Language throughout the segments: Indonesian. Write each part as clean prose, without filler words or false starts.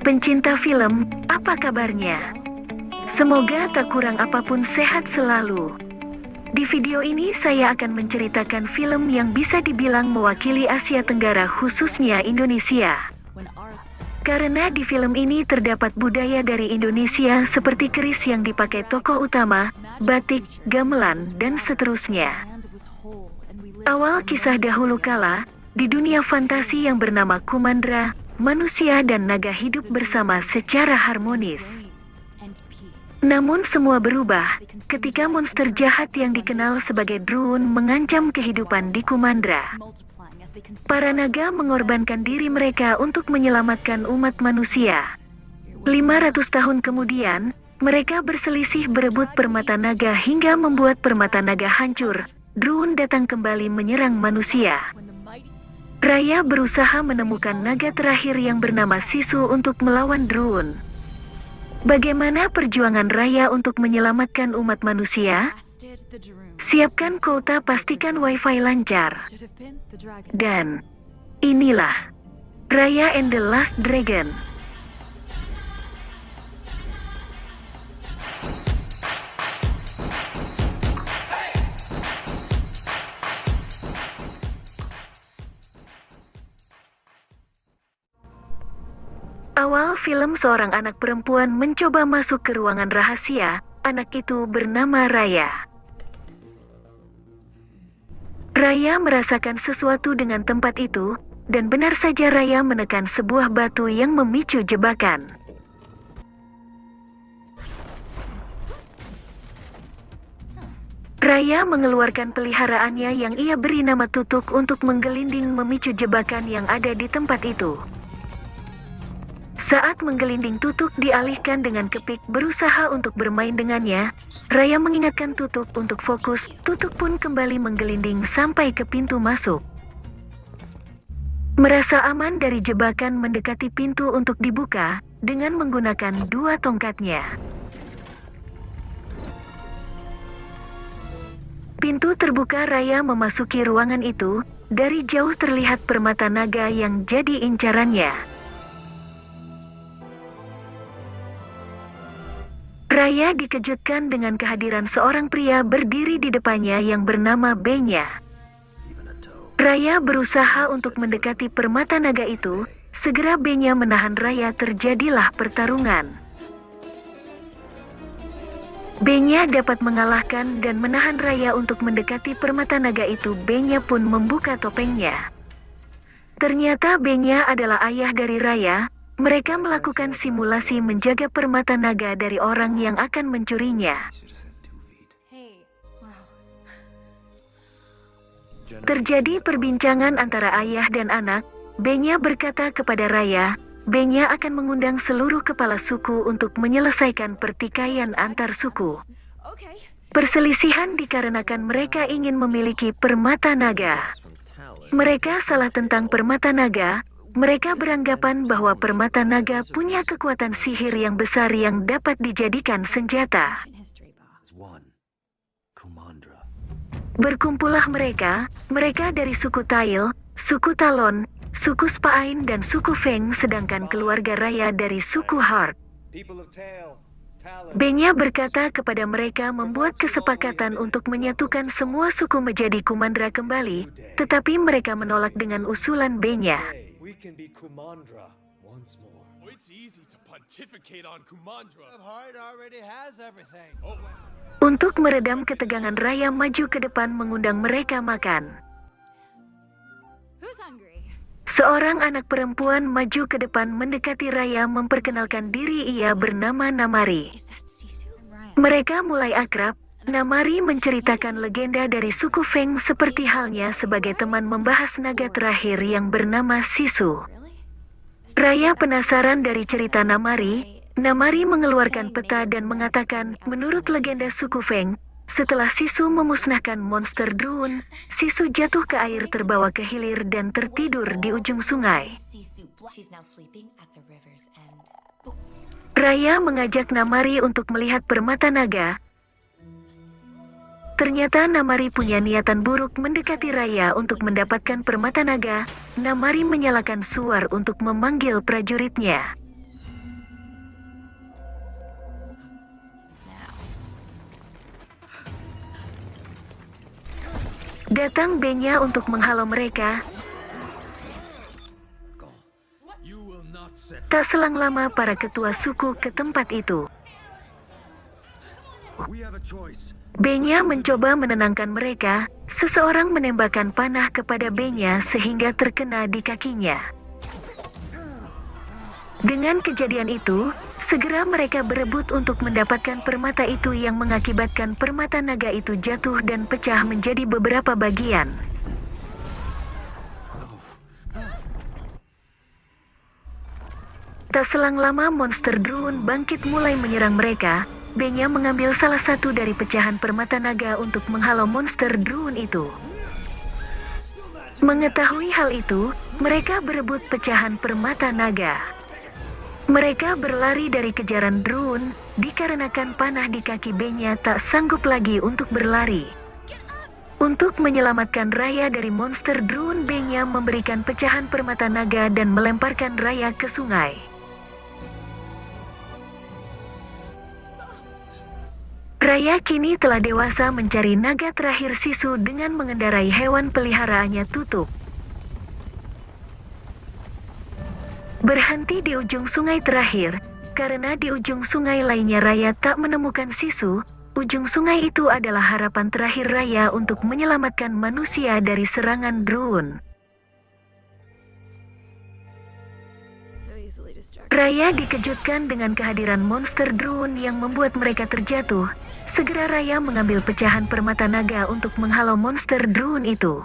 Pencinta film, apa kabarnya? Semoga tak kurang apapun sehat selalu. Di video ini saya akan menceritakan film yang bisa dibilang mewakili Asia Tenggara, khususnya Indonesia. Karena di film ini terdapat budaya dari Indonesia seperti keris yang dipakai tokoh utama, batik, gamelan, dan seterusnya. Awal kisah dahulu kala, di dunia fantasi yang bernama Kumandra, manusia dan naga hidup bersama secara harmonis. Namun semua berubah ketika monster jahat yang dikenal sebagai Druun mengancam kehidupan di Kumandra. Para naga mengorbankan diri mereka untuk menyelamatkan umat manusia. 500 tahun kemudian, mereka berselisih berebut permata naga hingga membuat permata naga hancur. Druun datang kembali menyerang manusia. Raya berusaha menemukan naga terakhir yang bernama Sisu untuk melawan Druun. Bagaimana perjuangan Raya untuk menyelamatkan umat manusia? Siapkan kuota, pastikan wifi lancar. Dan inilah Raya and the Last Dragon. Awal film, seorang anak perempuan mencoba masuk ke ruangan rahasia. Anak itu bernama Raya. Raya merasakan sesuatu dengan tempat itu, dan benar saja Raya menekan sebuah batu yang memicu jebakan. Raya mengeluarkan peliharaannya yang ia beri nama Tutuk untuk menggelinding memicu jebakan yang ada di tempat itu. Saat menggelinding, Tutuk dialihkan dengan kepik berusaha untuk bermain dengannya. Raya mengingatkan Tutuk untuk fokus. Tutuk pun kembali menggelinding sampai ke pintu masuk. Merasa aman dari jebakan, mendekati pintu untuk dibuka dengan menggunakan dua tongkatnya. Pintu terbuka, Raya memasuki ruangan itu. Dari jauh terlihat permata naga yang jadi incarannya. Raya dikejutkan dengan kehadiran seorang pria berdiri di depannya yang bernama Benya. Raya berusaha untuk mendekati permata naga itu. Segera Benya menahan Raya, terjadilah pertarungan. Benya dapat mengalahkan dan menahan Raya untuk mendekati permata naga itu. Benya pun membuka topengnya. Ternyata Benya adalah ayah dari Raya. Mereka melakukan simulasi menjaga permata naga dari orang yang akan mencurinya. Terjadi perbincangan antara ayah dan anak. Benya berkata kepada Raya, Benya akan mengundang seluruh kepala suku untuk menyelesaikan pertikaian antar suku. Perselisihan dikarenakan mereka ingin memiliki permata naga. Mereka salah tentang permata naga. Mereka beranggapan bahwa permata naga punya kekuatan sihir yang besar yang dapat dijadikan senjata. Berkumpullah mereka dari suku Tail, suku Talon, suku Spaain, dan suku Feng, sedangkan keluarga Raya dari suku Heart. Benya berkata kepada mereka membuat kesepakatan untuk menyatukan semua suku menjadi Kumandra kembali, tetapi mereka menolak dengan usulan Benya. We can be Kumandra once more. Oh, it's easy to pontificate on Kumandra. The heart already has everything. Untuk meredam ketegangan, Raya maju ke depan mengundang mereka makan. Seorang anak perempuan maju ke depan mendekati Raya memperkenalkan diri, ia bernama Namari. Mereka mulai akrab. Namari menceritakan legenda dari suku Feng seperti halnya sebagai teman membahas naga terakhir yang bernama Sisu. Raya penasaran dari cerita Namari. Namari mengeluarkan peta dan mengatakan, menurut legenda suku Feng, setelah Sisu memusnahkan monster Druun, Sisu jatuh ke air, terbawa ke hilir dan tertidur di ujung sungai. Raya mengajak Namari untuk melihat permata naga. Ternyata Namari punya niatan buruk mendekati Raya untuk mendapatkan permata naga. Namari menyalakan suar untuk memanggil prajuritnya. Datang Benya untuk menghalau mereka. You will not set. Tak selang lama para ketua suku ke tempat itu. We have a choice. Benya mencoba menenangkan mereka. Seseorang menembakkan panah kepada Benya sehingga terkena di kakinya. Dengan kejadian itu, segera mereka berebut untuk mendapatkan permata itu yang mengakibatkan permata naga itu jatuh dan pecah menjadi beberapa bagian. Tak selang lama monster Druun bangkit mulai menyerang mereka. Benya mengambil salah satu dari pecahan permata naga untuk menghalau monster Druun itu. Mengetahui hal itu, mereka berebut pecahan permata naga. Mereka berlari dari kejaran Druun, dikarenakan panah di kaki Benya tak sanggup lagi untuk berlari. Untuk menyelamatkan Raya dari monster Druun, Benya memberikan pecahan permata naga dan melemparkan Raya ke sungai. Raya kini telah dewasa mencari naga terakhir Sisu dengan mengendarai hewan peliharaannya Tutuk. Berhenti di ujung sungai terakhir, karena di ujung sungai lainnya Raya tak menemukan Sisu. Ujung sungai itu adalah harapan terakhir Raya untuk menyelamatkan manusia dari serangan Druun. Raya dikejutkan dengan kehadiran monster Druun yang membuat mereka terjatuh. Segera Raya mengambil pecahan permata naga untuk menghalau monster Druun itu.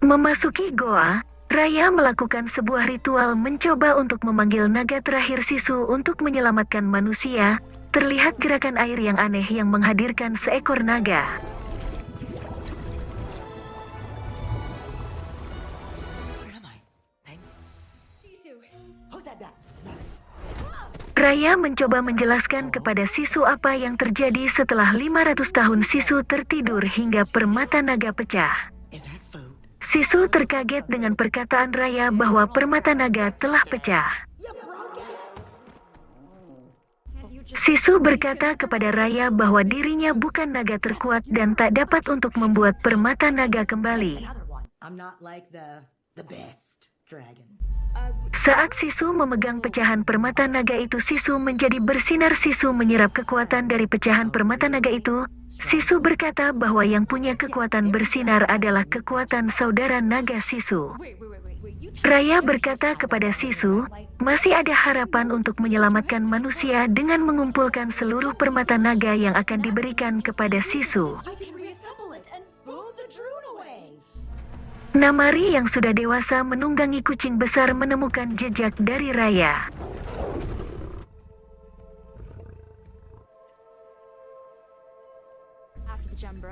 Memasuki goa, Raya melakukan sebuah ritual mencoba untuk memanggil naga terakhir Sisu untuk menyelamatkan manusia. Terlihat gerakan air yang aneh yang menghadirkan seekor naga. Raya mencoba menjelaskan kepada Sisu apa yang terjadi setelah 500 tahun Sisu tertidur hingga permata naga pecah. Sisu terkaget dengan perkataan Raya bahwa permata naga telah pecah. Sisu berkata kepada Raya bahwa dirinya bukan naga terkuat dan tak dapat untuk membuat permata naga kembali. Saat Sisu memegang pecahan permata naga itu, Sisu menjadi bersinar. Sisu menyerap kekuatan dari pecahan permata naga itu. Sisu berkata bahwa yang punya kekuatan bersinar adalah kekuatan saudara naga Sisu. Raya berkata kepada Sisu, masih ada harapan untuk menyelamatkan manusia dengan mengumpulkan seluruh permata naga yang akan diberikan kepada Sisu. Namari yang sudah dewasa menunggangi kucing besar menemukan jejak dari Raya.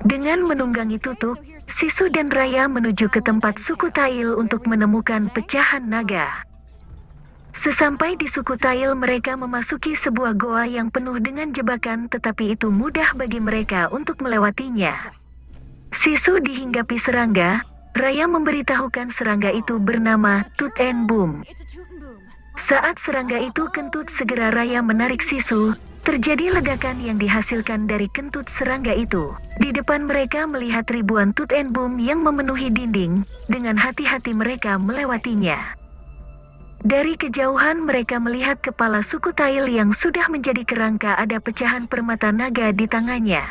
Dengan menunggangi Tutuk, Sisu dan Raya menuju ke tempat suku Tail untuk menemukan pecahan naga. Sesampai di suku Tail, mereka memasuki sebuah goa yang penuh dengan jebakan, tetapi itu mudah bagi mereka untuk melewatinya. Sisu dihinggapi serangga. Raya memberitahukan serangga itu bernama Tut En Boom. Saat serangga itu kentut, segera Raya menarik Sisu. Terjadi ledakan yang dihasilkan dari kentut serangga itu. Di depan mereka melihat ribuan Tut En Boom yang memenuhi dinding. Dengan hati-hati mereka melewatinya. Dari kejauhan mereka melihat kepala suku Tail yang sudah menjadi kerangka, ada pecahan permata naga di tangannya.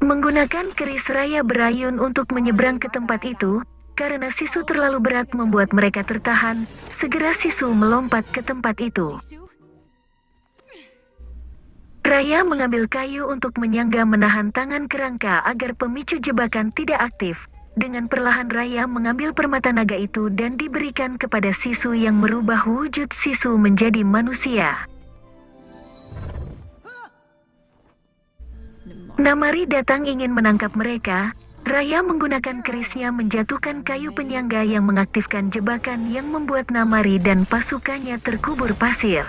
Menggunakan keris, Raya berayun untuk menyeberang ke tempat itu. Karena Sisu terlalu berat membuat mereka tertahan, segera Sisu melompat ke tempat itu. Raya mengambil kayu untuk menyangga menahan tangan kerangka agar pemicu jebakan tidak aktif. Dengan perlahan Raya mengambil permata naga itu dan diberikan kepada Sisu yang merubah wujud Sisu menjadi manusia. Namari datang ingin menangkap mereka. Raya menggunakan kerisnya menjatuhkan kayu penyangga yang mengaktifkan jebakan yang membuat Namari dan pasukannya terkubur pasir.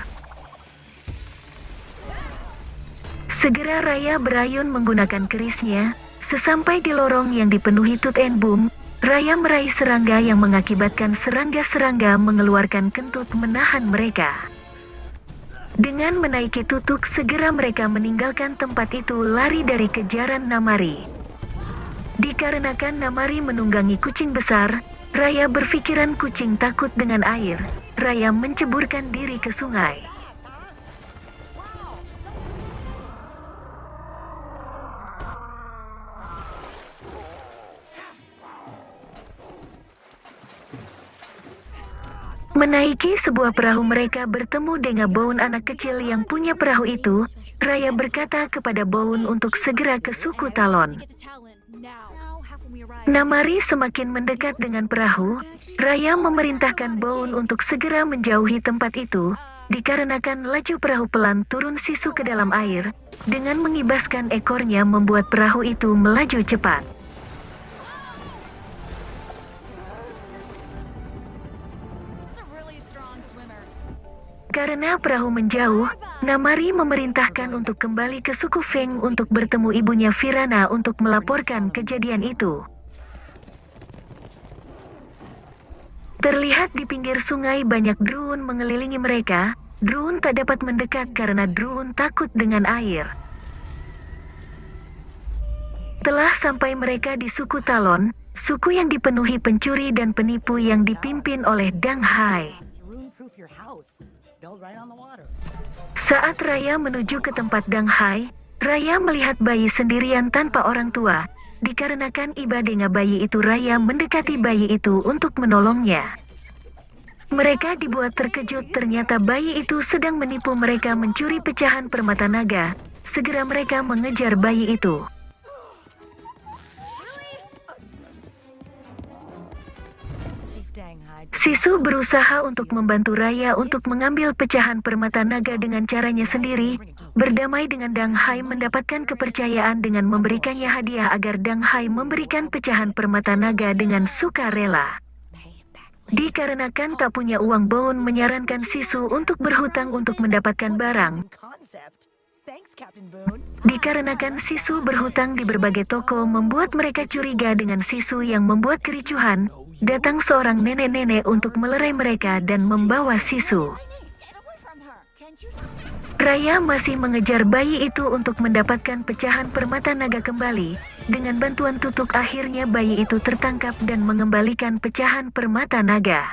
Segera Raya berayun menggunakan kerisnya. Sesampai di lorong yang dipenuhi Tut En Boom, Raya meraih serangga yang mengakibatkan serangga-serangga mengeluarkan kentut menahan mereka. Dengan menaiki tutuk, segera mereka meninggalkan tempat itu lari dari kejaran Namari. Dikarenakan Namari menunggangi kucing besar, Raya berpikiran kucing takut dengan air. Raya menceburkan diri ke sungai. Menaiki sebuah perahu, mereka bertemu dengan Boun, anak kecil yang punya perahu itu. Raya berkata kepada Boun untuk segera ke suku Talon. Namari semakin mendekat dengan perahu. Raya memerintahkan Boun untuk segera menjauhi tempat itu, dikarenakan laju perahu pelan turun sisu ke dalam air. Dengan mengibaskan ekornya membuat perahu itu melaju cepat. Karena perahu menjauh, Namari memerintahkan untuk kembali ke suku Feng untuk bertemu ibunya Firana untuk melaporkan kejadian itu. Terlihat di pinggir sungai banyak Druun mengelilingi mereka. Druun tak dapat mendekat karena Druun takut dengan air. Telah sampai mereka di suku Talon, suku yang dipenuhi pencuri dan penipu yang dipimpin oleh Dang Hai. Saat Raya menuju ke tempat Dang Hai, Raya melihat bayi sendirian tanpa orang tua. Dikarenakan iba dengan bayi itu, Raya mendekati bayi itu untuk menolongnya. Mereka dibuat terkejut, ternyata bayi itu sedang menipu mereka mencuri pecahan permata naga. Segera mereka mengejar bayi itu. Sisu berusaha untuk membantu Raya untuk mengambil pecahan permata naga dengan caranya sendiri. Berdamai dengan Dang Hai, mendapatkan kepercayaan dengan memberikannya hadiah agar Dang Hai memberikan pecahan permata naga dengan sukarela. Dikarenakan tak punya uang, Boun menyarankan Sisu untuk berhutang untuk mendapatkan barang. Dikarenakan Sisu berhutang di berbagai toko membuat mereka curiga dengan Sisu yang membuat kericuhan. Datang seorang nenek-nenek untuk melerai mereka dan membawa Sisu. Raya masih mengejar bayi itu untuk mendapatkan pecahan permata naga kembali. Dengan bantuan tutuk, akhirnya bayi itu tertangkap dan mengembalikan pecahan permata naga.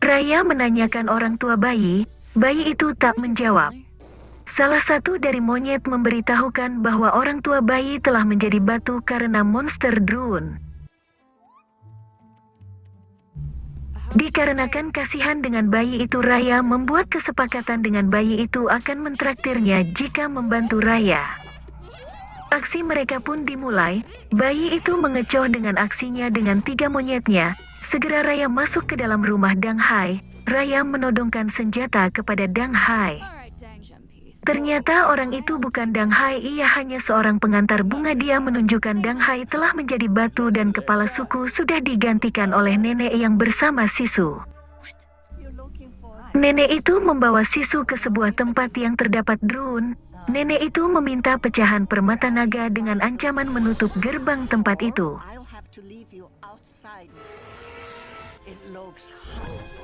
Raya menanyakan orang tua bayi. Bayi itu tak menjawab. Salah satu dari monyet memberitahukan bahwa orang tua bayi telah menjadi batu karena monster Druun. Dikarenakan kasihan dengan bayi itu, Raya membuat kesepakatan dengan bayi itu akan mentraktirnya jika membantu Raya. Aksi mereka pun dimulai. Bayi itu mengecoh dengan aksinya dengan 3 monyetnya. Segera Raya masuk ke dalam rumah Dang Hai. Raya menodongkan senjata kepada Dang Hai. Ternyata orang itu bukan Dang Hai, ia hanya seorang pengantar bunga. Dia menunjukkan Dang Hai telah menjadi batu dan kepala suku sudah digantikan oleh nenek yang bersama Sisu. Nenek itu membawa Sisu ke sebuah tempat yang terdapat Druun. Nenek itu meminta pecahan permata naga dengan ancaman menutup gerbang tempat itu.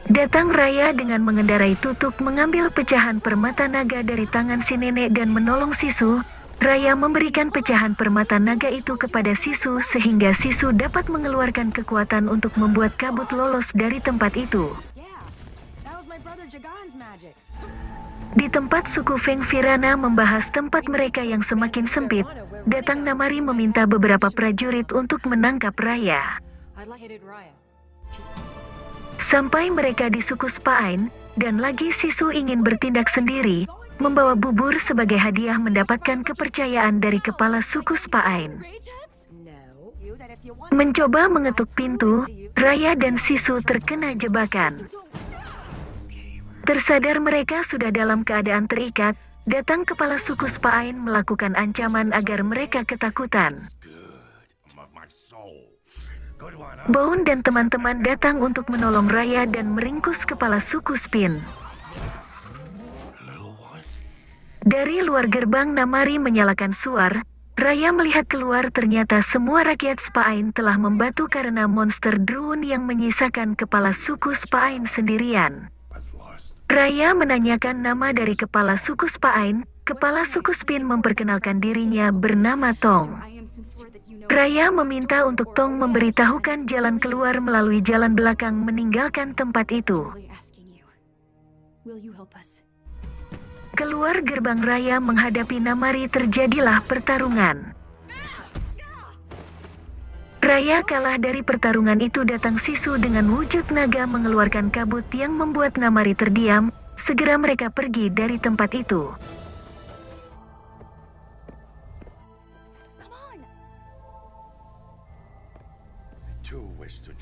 Datang Raya dengan mengendarai tutuk mengambil pecahan permata naga dari tangan si nenek dan menolong Sisu. Raya memberikan pecahan permata naga itu kepada Sisu sehingga Sisu dapat mengeluarkan kekuatan untuk membuat kabut lolos dari tempat itu. Di tempat suku Feng, Firana membahas tempat mereka yang semakin sempit. Datang Namari meminta beberapa prajurit untuk menangkap Raya. Sampai mereka di suku Spain, dan lagi Sisu ingin bertindak sendiri, membawa bubur sebagai hadiah mendapatkan kepercayaan dari kepala suku Spain. Mencoba mengetuk pintu, Raya dan Sisu terkena jebakan. Tersadar mereka sudah dalam keadaan terikat, datang kepala suku Spain melakukan ancaman agar mereka ketakutan. Boun dan teman-teman datang untuk menolong Raya dan meringkus kepala suku Spin. Dari luar gerbang Namari menyalakan suar. Raya melihat keluar, ternyata semua rakyat Spain telah membatu karena monster Drun yang menyisakan kepala suku Spain sendirian. Raya menanyakan nama dari kepala suku Spain. Kepala suku Spin memperkenalkan dirinya bernama Tong. Raya meminta untuk Tong memberitahukan jalan keluar melalui jalan belakang meninggalkan tempat itu. Keluar gerbang Raya menghadapi Namari, terjadilah pertarungan. Raya kalah dari pertarungan itu. Datang Sisu dengan wujud naga mengeluarkan kabut yang membuat Namari terdiam. Segera mereka pergi dari tempat itu.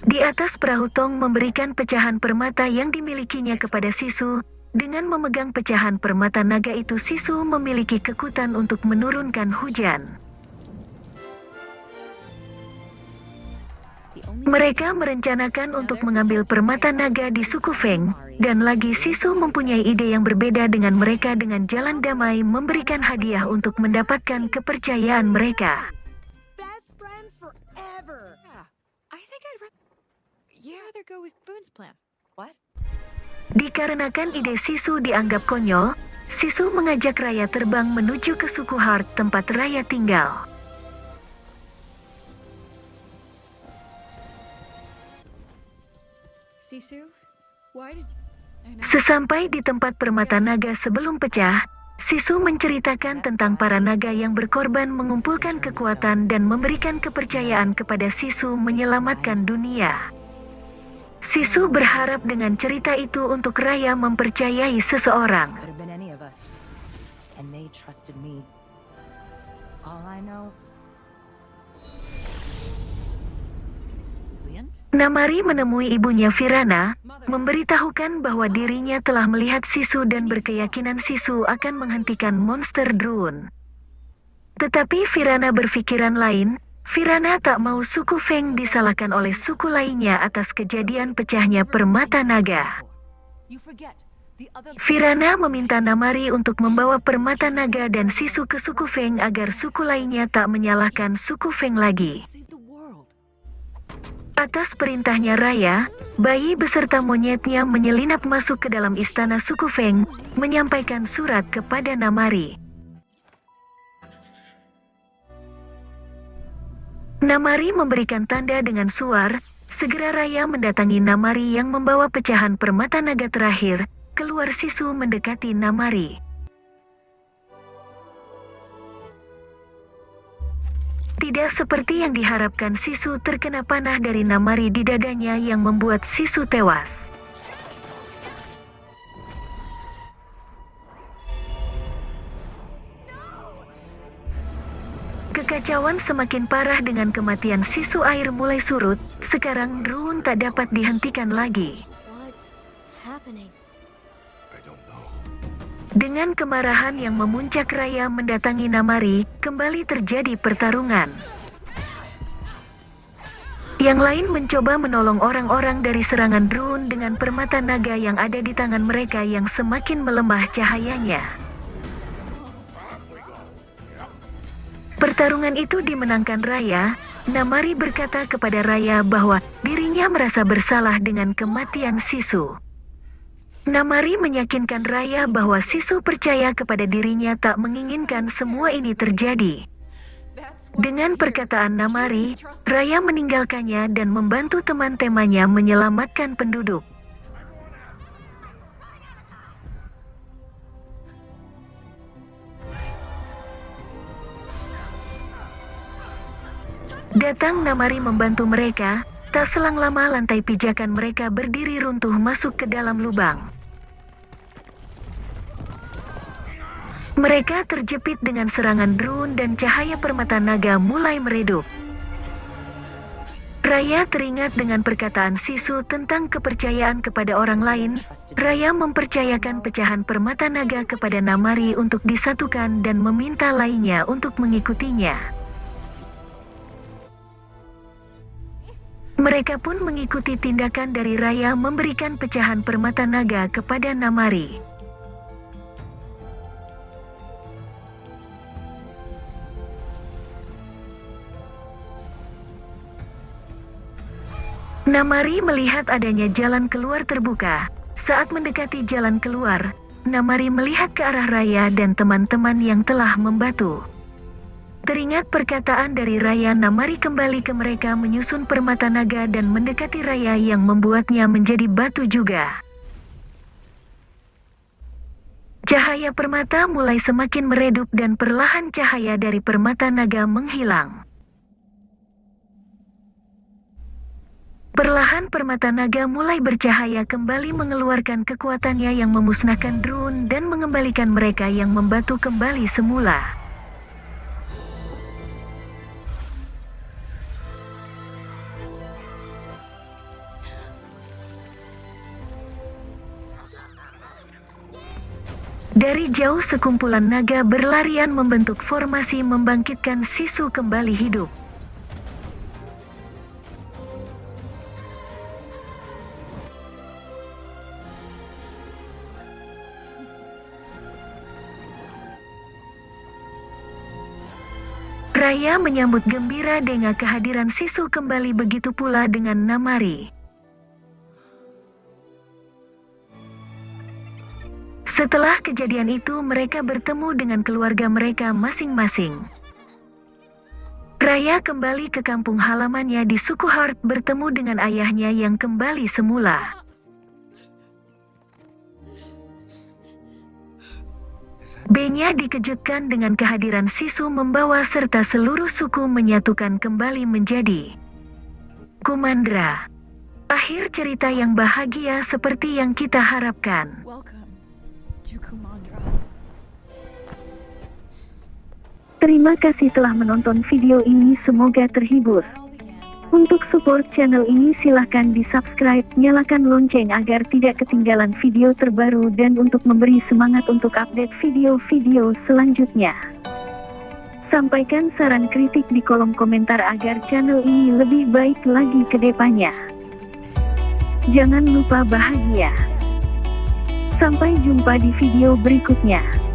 Di atas perahu, Tong memberikan pecahan permata yang dimilikinya kepada Sisu. Dengan memegang pecahan permata naga itu, Sisu memiliki kekuatan untuk menurunkan hujan. Mereka merencanakan untuk mengambil permata naga di suku Feng, dan lagi Sisu mempunyai ide yang berbeda dengan mereka. Dengan jalan damai memberikan hadiah untuk mendapatkan kepercayaan mereka. Dikarenakan ide Sisu dianggap konyol, Sisu mengajak Raya terbang menuju ke suku Heart, tempat Raya tinggal. Sesampai di tempat permata naga sebelum pecah, Sisu menceritakan tentang para naga yang berkorban mengumpulkan kekuatan dan memberikan kepercayaan kepada Sisu menyelamatkan dunia. Sisu berharap dengan cerita itu untuk Raya mempercayai seseorang. Namari menemui ibunya Firana, memberitahukan bahwa dirinya telah melihat Sisu dan berkeyakinan Sisu akan menghentikan monster Drun. Tetapi Firana berpikiran lain. Firana tak mau suku Feng disalahkan oleh suku lainnya atas kejadian pecahnya permata naga. Firana meminta Namari untuk membawa permata naga dan Sisu ke suku Feng agar suku lainnya tak menyalahkan suku Feng lagi. Atas perintahnya Raya, bayi beserta monyetnya menyelinap masuk ke dalam istana suku Feng, menyampaikan surat kepada Namari. Namari memberikan tanda dengan suar. Segera Raya mendatangi Namari yang membawa pecahan permata naga terakhir. Keluar Sisu mendekati Namari. Tidak seperti yang diharapkan, Sisu terkena panah dari Namari di dadanya yang membuat Sisu tewas. Kekacauan semakin parah dengan kematian Sisu. Air mulai surut. Sekarang Drun tak dapat dihentikan lagi. Dengan kemarahan yang memuncak, Raya mendatangi Namari. Kembali terjadi pertarungan. Yang lain mencoba menolong orang-orang dari serangan Drun dengan permata naga yang ada di tangan mereka yang semakin melemah cahayanya. Pertarungan itu dimenangkan Raya. Namari berkata kepada Raya bahwa dirinya merasa bersalah dengan kematian Sisu. Namari meyakinkan Raya bahwa Sisu percaya kepada dirinya tak menginginkan semua ini terjadi. Dengan perkataan Namari, Raya meninggalkannya dan membantu teman-temannya menyelamatkan penduduk. Datang Namari membantu mereka. Tak selang lama lantai pijakan mereka berdiri runtuh masuk ke dalam lubang. Mereka terjepit dengan serangan Drun dan cahaya permata naga mulai meredup. Raya teringat dengan perkataan Sisu tentang kepercayaan kepada orang lain. Raya mempercayakan pecahan permata naga kepada Namari untuk disatukan dan meminta lainnya untuk mengikutinya. Mereka pun mengikuti tindakan dari Raya memberikan pecahan permata naga kepada Namari. Namari melihat adanya jalan keluar terbuka. Saat mendekati jalan keluar, Namari melihat ke arah Raya dan teman-teman yang telah membantu. Teringat perkataan dari Raya, Namari kembali ke mereka menyusun permata naga dan mendekati Raya yang membuatnya menjadi batu juga. Cahaya permata mulai semakin meredup dan perlahan cahaya dari permata naga menghilang. Perlahan permata naga mulai bercahaya kembali mengeluarkan kekuatannya yang memusnahkan drone dan mengembalikan mereka yang membatu kembali semula. Dari jauh sekumpulan naga berlarian membentuk formasi membangkitkan Sisu kembali hidup. Raya menyambut gembira dengan kehadiran Sisu kembali, begitu pula dengan Namari. Setelah kejadian itu, mereka bertemu dengan keluarga mereka masing-masing. Raya kembali ke kampung halamannya di suku Heart bertemu dengan ayahnya yang kembali semula. B-nya dikejutkan dengan kehadiran Sisu membawa serta seluruh suku menyatukan kembali menjadi Kumandra. Akhir cerita yang bahagia seperti yang kita harapkan. Terima kasih telah menonton video ini, semoga terhibur. Untuk support channel ini silahkan di subscribe, nyalakan lonceng agar tidak ketinggalan video terbaru dan untuk memberi semangat untuk update video-video selanjutnya. Sampaikan saran kritik di kolom komentar agar channel ini lebih baik lagi ke depannya. Jangan lupa bahagia. Sampai jumpa di video berikutnya.